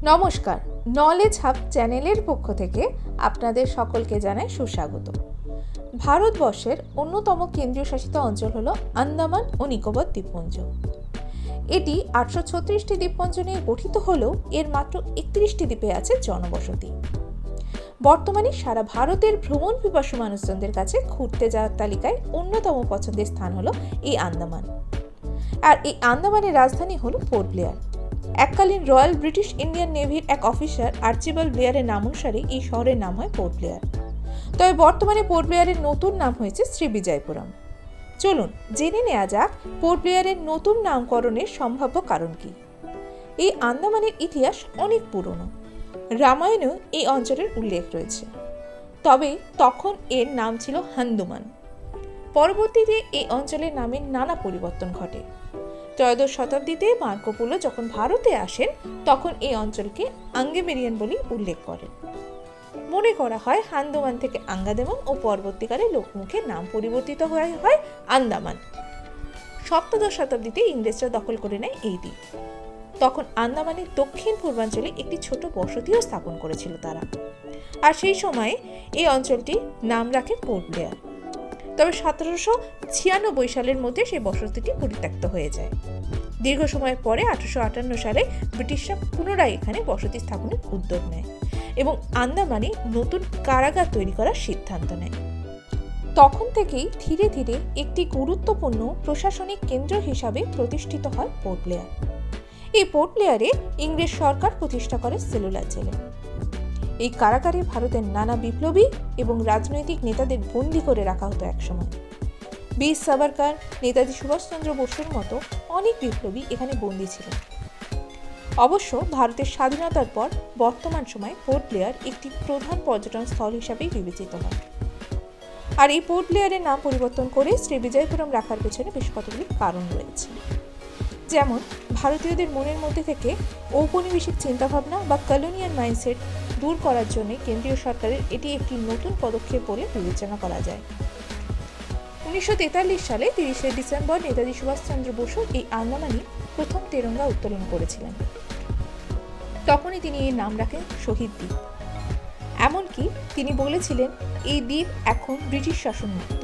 নমস্কার, knowledge hub চ্যানেলের পক্ষ থেকে আপনাদের সকলকে জানাই সুস্বাগত। ভারতবর্ষের অন্যতম কেন্দ্রীয় শাসিত অঞ্চল হলো আন্দামান ও নিকোবর দ্বীপপুঞ্জ। এটি 836টি দ্বীপপুঞ্জ নিয়ে গঠিত হলেও এর মাত্র 31টি দ্বীপে আছে জনবসতি। বর্তমানে সারা ভারতের ভ্রমণ পিপাসু মানুষজনদের কাছে ঘুরতে যাওয়ার তালিকায় অন্যতম পছন্দের স্থান হলো এই আন্দামান। আর এই আন্দামানের রাজধানী হলো পোর্ট ব্লেয়ার। এককালীন রয়্যাল ব্রিটিশ ইন্ডিয়ান নেভির এক অফিসার আর্চিবাল্ড ব্লেয়ারের নাম অনুসারে এই শহরের নাম হয় পোর্ট ব্লেয়ার। তবে বর্তমানে পোর্ট ব্লেয়ারের নতুন নাম হয়েছে শ্রীবিজয়পুরম। চলুন জেনে নেওয়া যাক পোর্ট ব্লেয়ারের নতুন নামকরণের সম্ভাব্য কারণ কি। এই আন্দামানের ইতিহাস অনেক পুরনো। রামায়ণেও এই অঞ্চলের উল্লেখ রয়েছে, তবে তখন এর নাম ছিল হান্দুমান। পরবর্তীতে এই অঞ্চলের নামের নানা পরিবর্তন ঘটে। ত্রয়োদশ শতাব্দীতে মার্কো পোলো যখন ভারতে আসেন তখন এই অঞ্চলকে আঙ্গেমেরিয়ান বলে উল্লেখ করেন। মনে করা হয় হান্দুমান থেকে আঙ্গাদেমন ও পরবর্তীকালে লোকমুখে নাম পরিবর্তিত হয় আন্দামান। সপ্তদশ শতাব্দীতে ইংরেজরা দখল করে নেয় এই দ্বীপ। তখন আন্দামানের দক্ষিণ পূর্বাঞ্চলে একটি ছোট বসতিও স্থাপন করেছিল তারা, আর সেই সময়ে এই অঞ্চলটি নাম রাখে পোর্ট ব্লেয়ার। তবে 1796 সালের মধ্যে সেই বসতিটি পরিত্যক্ত হয়ে যায়। দীর্ঘ সময়ের পরে 1858 সালে ব্রিটিশরা পুনরায় এখানে বসতি স্থাপনের উদ্যোগ নেয় এবং আন্দামানে নতুন কারাগার তৈরি করার সিদ্ধান্ত নেয়। তখন থেকেই ধীরে ধীরে একটি গুরুত্বপূর্ণ প্রশাসনিক কেন্দ্র হিসাবে প্রতিষ্ঠিত হয় পোর্ট ব্লেয়ার। এই পোর্ট ব্লেয়ারে ইংরেজ সরকার প্রতিষ্ঠা করে সেলুলার জেলে। এই কারাগারে ভারতের নানা বিপ্লবী এবং রাজনৈতিক নেতাদের বন্দী করে রাখা হতো একসময়। বীর সাভারকর, নেতাজি সুভাষচন্দ্র বসুর মতো অনেক বিপ্লবী এখানে বন্দী ছিলেন। অবশ্য ভারতের স্বাধীনতার পর বর্তমান সময়ে পোর্ট ব্লেয়ার একটি প্রধান পর্যটন স্থল হিসাবেই বিবেচিত হয়। আর এই পোর্ট ব্লেয়ারের নাম পরিবর্তন করে শ্রীবিজয়পুরম রাখার পেছনে বেশ কতগুলি কারণ রয়েছে। যেমন ভারতীয়দের মনের মধ্যে থেকে ঔপনিবেশিক চিন্তাভাবনা বা কলোনিয়াল মাইন্ডসেট দূর করার জন্য কেন্দ্রীয় সরকারের এটি একটি নতুন পদক্ষেপ বলে বিবেচনা করা যায়। 1943 সালে 30 ডিসেম্বর নেতাজি সুভাষচন্দ্র বসু এই আন্দামানে প্রথম তেরঙ্গা উত্তোলন করেছিলেন। তখনই তিনি এর নাম রাখেন শহীদ দ্বীপ। এমনকি তিনি বলেছিলেন এই দ্বীপ এখন ব্রিটিশ শাসনমুক্ত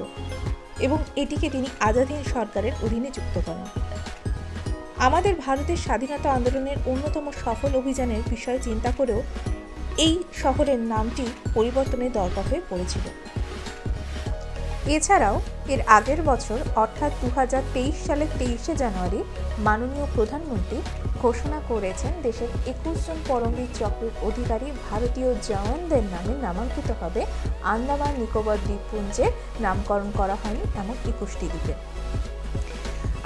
এবং এটিকে তিনি আজাদ হিন্দ সরকারের অধীনে যুক্ত করেন। আমাদের ভারতের স্বাধীনতা আন্দোলনের অন্যতম সফল অভিযানের বিষয়ে চিন্তা করেও এই শহরের নামটি পরিবর্তনের দরকার হয়ে পড়েছিল। এছাড়াও এর আগের বছর অর্থাৎ 2023 সালের 23শে জানুয়ারি মাননীয় প্রধানমন্ত্রী ঘোষণা করেছেন দেশের 21 জন পরমবীর চক্রের অধিকারী ভারতীয় জওয়ানদের নামে নামাঙ্কিত হবে আন্দামান নিকোবর দ্বীপপুঞ্জের নামকরণ করা হয়নি এমন 21টি দ্বীপে।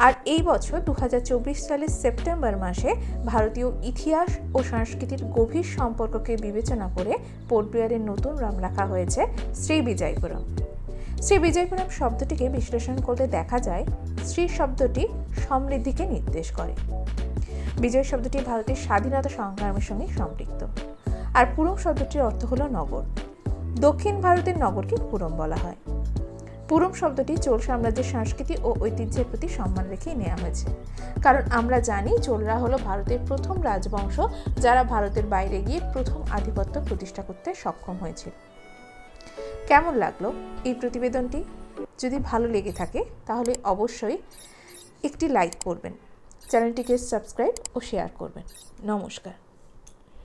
আর এই বছর 2024 সালের সেপ্টেম্বর মাসে ভারতীয় ইতিহাস ও সংস্কৃতির গভীর সম্পর্ককে বিবেচনা করে পোর্ট ব্লেয়ারের নতুন নাম রাখা হয়েছে শ্রীবিজয়পুরম। শ্রীবিজয়পুরম শব্দটিকে বিশ্লেষণ করলে দেখা যায় শ্রী শব্দটি সমৃদ্ধিকে নির্দেশ করে। বিজয় শব্দটি ভারতের স্বাধীনতা সংগ্রামের সঙ্গে সম্পৃক্ত। আর পুরম শব্দটির অর্থ হলো নগর। দক্ষিণ ভারতের নগরকে পুরম বলা হয়। পুরম শব্দটি চোল সাম্রাজ্যের সংস্কৃতি ও ঐতিহ্যের প্রতি সম্মান রেখেই নেওয়া হয়েছে, কারণ আমরা জানি চোলরা হলো ভারতের প্রথম রাজবংশ যারা ভারতের বাইরে গিয়ে প্রথম আধিপত্য প্রতিষ্ঠা করতে সক্ষম হয়েছিল। কেমন লাগলো এই প্রতিবেদনটি? যদি ভালো লেগে থাকে তাহলে অবশ্যই একটি লাইক করবেন, চ্যানেলটিকে সাবস্ক্রাইব ও শেয়ার করবেন। নমস্কার।